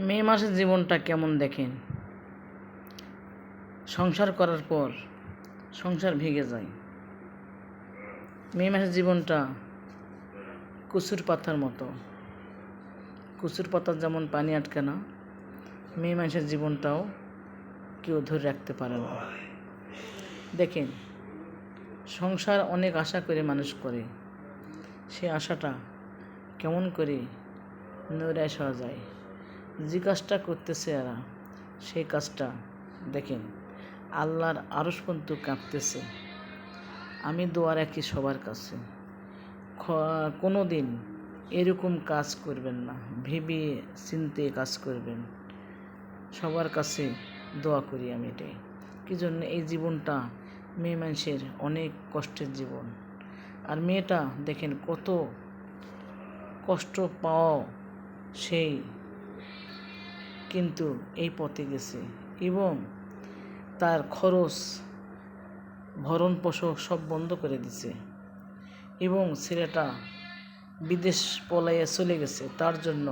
মে মাসের জীবনটা কেমন দেখেন। সংসার করার পর সংসার ভেঙে যায়। মে মাসের জীবনটা কচুর পাতার মতো। কচুর পাতার যেমন পানি আটকে না, মে মাসের জীবনটাও কেউ ধরে রাখতে পারে না। দেখেন, সংসার অনেক আশা করে মানুষ করে, সে আশাটা কেমন করে নৈরাশ হওয়া যায়। যে কাজটা করতেছে এরা, সেই কাজটা দেখেন আল্লাহর আরশ পর্যন্ত কাঁপতেছে। আমি দোয়া রাখি সবার কাছে, কোনো দিন এরকম কাজ করবেন না, ভেবে চিন্তে কাজ করবেন। সবার কাছে দোয়া করি আমি এটাই। কী জন্য? এই জীবনটা মেয়ে মানুষের অনেক কষ্টের জীবন। আর মেয়েটা দেখেন কত কষ্ট পাওয়া, সেই কিন্তু এই পথে গেছে এবং তার খরচ ভরণ পোষণ সব বন্ধ করে দিছে এবং ছেলেটা বিদেশ পলাইয়া চলে গেছে। তার জন্য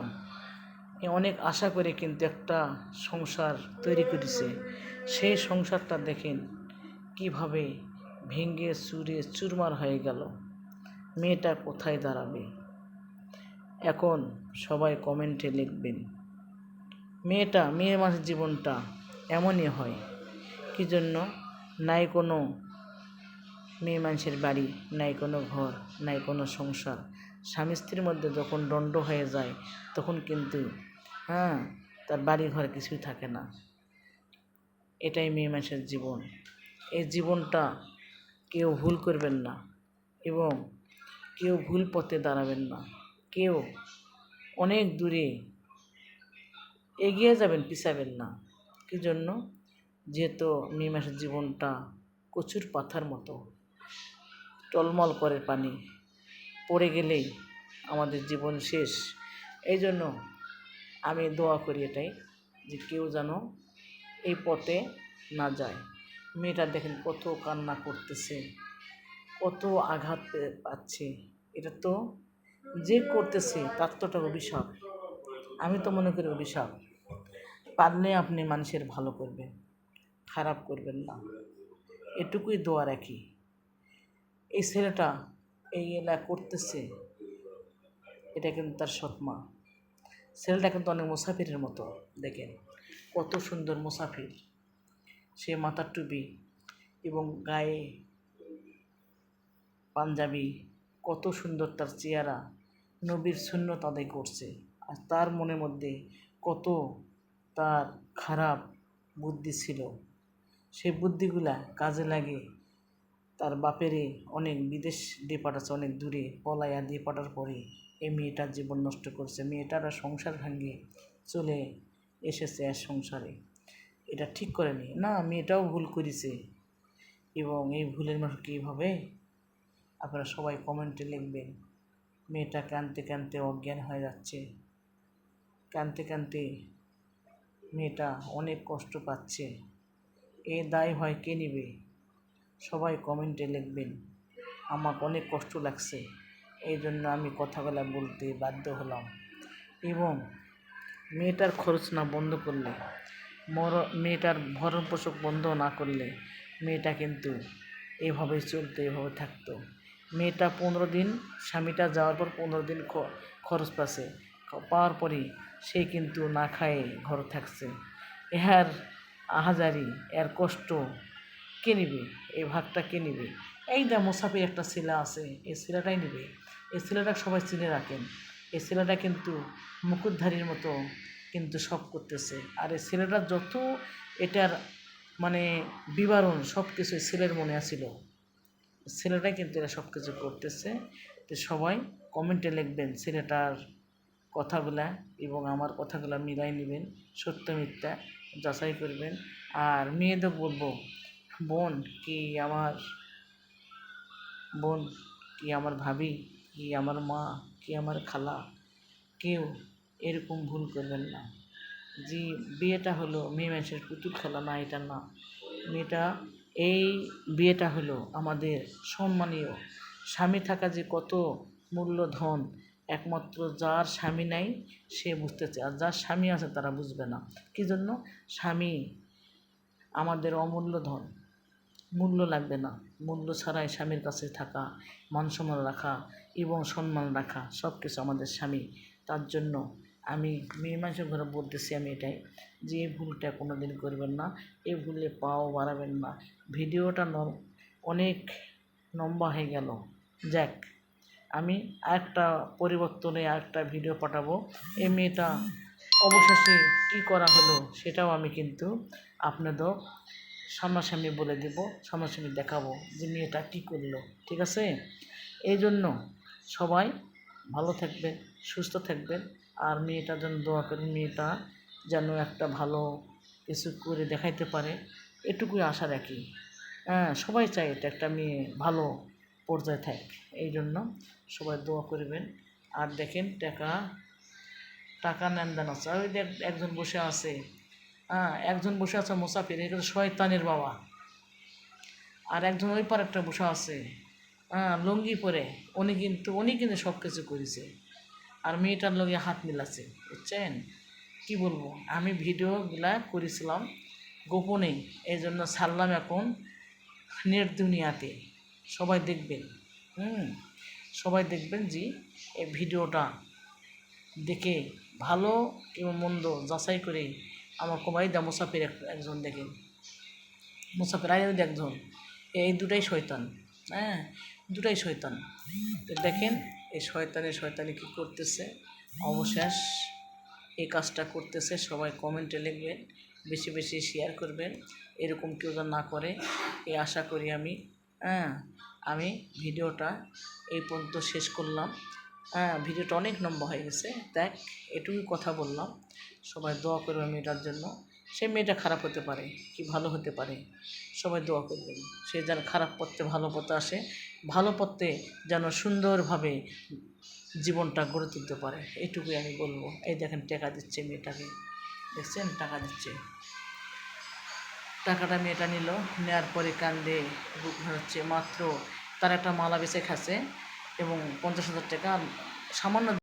অনেক আশা করে কিন্তু একটা সংসার তৈরি করেছে। সেই সংসারটা দেখেন কিভাবে ভেঙে চুরে চুরমার হয়ে গেল। মেয়েটা কোথায় দাঁড়াবে? এখন সবাই কমেন্টে লিখবেন। মেয়ে মানুষের জীবনটা এমনই হয়। কি জন্য? নাই কোনো মেয়ে মানুষের বাড়ি, নাই কোনো ঘর, নাই কোনো সংসার। স্বামী স্ত্রীর মধ্যে যখন দ্বন্দ্ব হয়ে যায়, তখন কিন্তু তার বাড়ি ঘর কিছুই থাকে না। এটাই মেয়ে মানুষের জীবন। এই জীবনটা কেউ ভুল করবেন না এবং কেউ ভুল পথে দাঁড়াবেন না। কেউ অনেক দূরে এগিয়ে যাবেন, পিছাবেন না। কি জন্য? যেহেতু মে মাসের জীবনটা কচুর পাতার মতো, টলমল করে পানি, পড়ে গেলেই আমাদের জীবন শেষ। এই জন্য আমি দোয়া করি এটাই, যে কেউ যেন এই পথে না যায়। মেয়েটা দেখেন কত কান্না করতেছে, কত আঘাত পাচ্ছে। এটা তো যে করতেছে তার তো একটা অভিশাপ। আমি তো মনে করি অভিশাপ। পারলে আপনি মানুষের ভালো করবেন, খারাপ করবেন না, এটুকুই দোয়া রাখি। এই ছেলেটা এই এলাকা করতেছে, এটা কিন্তু তার সৎমা। ছেলেটা কিন্তু অনেক মুসাফিরের মতো। দেখেন কত সুন্দর মুসাফির, সে মাথার টুপি এবং গায়ে পাঞ্জাবি, কত সুন্দর তার চেহারা, নবীর সুন্নত আদায় করছে। আর তার মনের মধ্যে কত তার খারাপ বুদ্ধি ছিল, সেই বুদ্ধিগুলা কাজে লাগে তার বাপেরে অনেক বিদেশ দিয়ে পাঠাচ্ছে, অনেক দূরে পলাইয়া দিয়ে পাঠার পরে এই মেয়েটার জীবন নষ্ট করছে। মেয়েটার সংসার ভাঙিয়ে চলে এসেছে আর সংসারে। এটা ঠিক করেনি না, মেয়েটাও ভুল করেছে এবং এই ভুলের মানুষ কীভাবে, আপনারা সবাই কমেন্টে লিখবেন। মেয়েটা কাঁদতে কাঁদতে অজ্ঞান হয়ে যাচ্ছে, কাঁদতে কাঁদতে মেয়েটা অনেক কষ্ট পাচ্ছে। এ দায় হয় কে নেবে? সবাই কমেন্টে লিখবেন। আমার অনেক কষ্ট লাগছে, এই জন্য আমি কথাগুলো বলতে বাধ্য হলাম। এবং মেয়েটার খরচ না বন্ধ করলে, মেয়েটার ভরণ পোষণ বন্ধ না করলে, মেয়েটা কিন্তু এভাবেই চলতো, এভাবে থাকতো। মেয়েটা 15 দিন, স্বামীটা যাওয়ার পর 15 দিন খরচ পাচ্ছে, পাওয়ার পরই সে কিন্তু না খায় ঘর থাকছে। এর আহাজারি, এর কষ্ট কে নেবে? এই ভাগটা কে নেবে? এই দা মুসাফির একটা ছেলে আছে, এই ছেলেটাই নেবে। এই ছেলেটা সবাই চিনে রাখেন। এই ছেলেটা কিন্তু মুকুটধারীর মতো কিন্তু সব করতেছে। আর এই ছেলেটার যত এটার মানে বিবরণ সব কিছু ছেলের মনে আসিল, ছেলেটাই কিন্তু এরা সব কিছু করতেছে। তো সবাই কমেন্টে লিখবেন ছেলেটার কথাগুলা এবং আমার কথাগুলা মিলাই নেবেন, সত্য মিথ্যা যাচাই করবেন। আর মেয়েদের বলবো, বোন কি আমার বোন, কি আমার ভাবি, কি আমার মা, কি আমার খালা, কেউ এরকম ভুল করবেন না। যে বিয়েটা হলো মেয়ে মানুষের পুতুল খেলা না, এটা না। মেয়েটা এই বিয়েটা হলো আমাদের সম্মানীয়। স্বামী থাকা যে কত মূল্যধন, একমাত্র যার স্বামী নাই সে বুঝতেছে, আর যার স্বামী আছে তারা বুঝবে না। কী জন্য? স্বামী আমাদের অমূল্য ধন, মূল্য লাগবে না। মূল্য ছাড়াই স্বামীর কাছে থাকা, মান সম্মান রাখা এবং সম্মান রাখা সব কিছু আমাদের স্বামী। তার জন্য আমি মেয়ে মানুষের ঘরে বলতেছি আমি এটাই, যে এই ভুলটা কোনো দিন করবেন না, এই ভুলে পাও বাড়াবেন না। ভিডিওটা অনেক লম্বা হয়ে গেল। যাক, আমি আরেকটা পরিবর্তনে আরেকটা ভিডিও পাঠাবো। এই মেয়েটা অবশেষে কী করা হলো সেটাও আমি কিন্তু আপনাদের সামনাসামনি বলে দেব, সামনাসামনি দেখাবো যে মেয়েটা কী করলো। ঠিক আছে? এই জন্য সবাই ভালো থাকবেন, সুস্থ থাকবেন, আর মেয়েটার জন্য দোয়া করেন। মেয়েটা যেন একটা ভালো কিছু করে দেখাইতে পারে, এটুকুই আশা রাখি। হ্যাঁ, সবাই চায় এটা একটা মেয়ে ভালো পর্যায়ে থাক, এই জন্য সবাই দোয়া করবেন। আর দেখেন টাকা নেন দেন আছে, ওই দেখ একজন বসে আছে, একজন বসে আছে মুসাফির, এটা শয়তানের বাবা। আর একজন ওই পার একটা বসে আছে লুঙ্গি পরে, উনি কিন্তু সব কিছু করেছে, আর মেয়েটার লগে হাত মিলাছে, বুঝছেন? কি বলবো, আমি ভিডিওগুলা করেছিলাম গোপনে, এই জন্য ছাড়লাম এখন নেট দুনিয়াতে। সবাই দেখবেন, সবাই দেখবেন যে এই ভিডিওটা দেখে ভালো এবং মন্দ যাচাই করে আমার কোমাইদা মুসাফির একজন দেখেন, মুসাফির আইন একজন, এই দুটাই শয়তান, দুটাই শয়তান। তো দেখেন এই শয়তানি কী করতেছে, অবশেষ এই কাজটা করতেছে। সবাই কমেন্টে লিখবেন, বেশি বেশি শেয়ার করবেন, এরকম কেউ যেন না করে এই আশা করি আমি। আমি ভিডিওটা এই পর্যন্ত শেষ করলাম। ভিডিওটা অনেক লম্বা হয়ে গেছে, দেখ এটুকুই কথা বললাম। সবাই দোয়া করবে মেয়েটার জন্য। সে মেয়েটা খারাপ হতে পারে কি ভালো হতে পারে, সবাই দোয়া করবেন। সে যেন খারাপ পথে ভালো পথে আসে, ভালো পথে যেন সুন্দরভাবে জীবনটা গড়ে তুলতে পারে, এইটুকুই আমি বলবো। এই দেখেন টাকা দিচ্ছে মেয়েটাকে, দেখছেন টাকা দিচ্ছে। টাকাটা মেয়েটা নিল, নেওয়ার পরে কান্দে বুক হচ্ছে। মাত্র তার একটা মালা বেচে খাচ্ছে এবং 50,000 টাকা সামান্য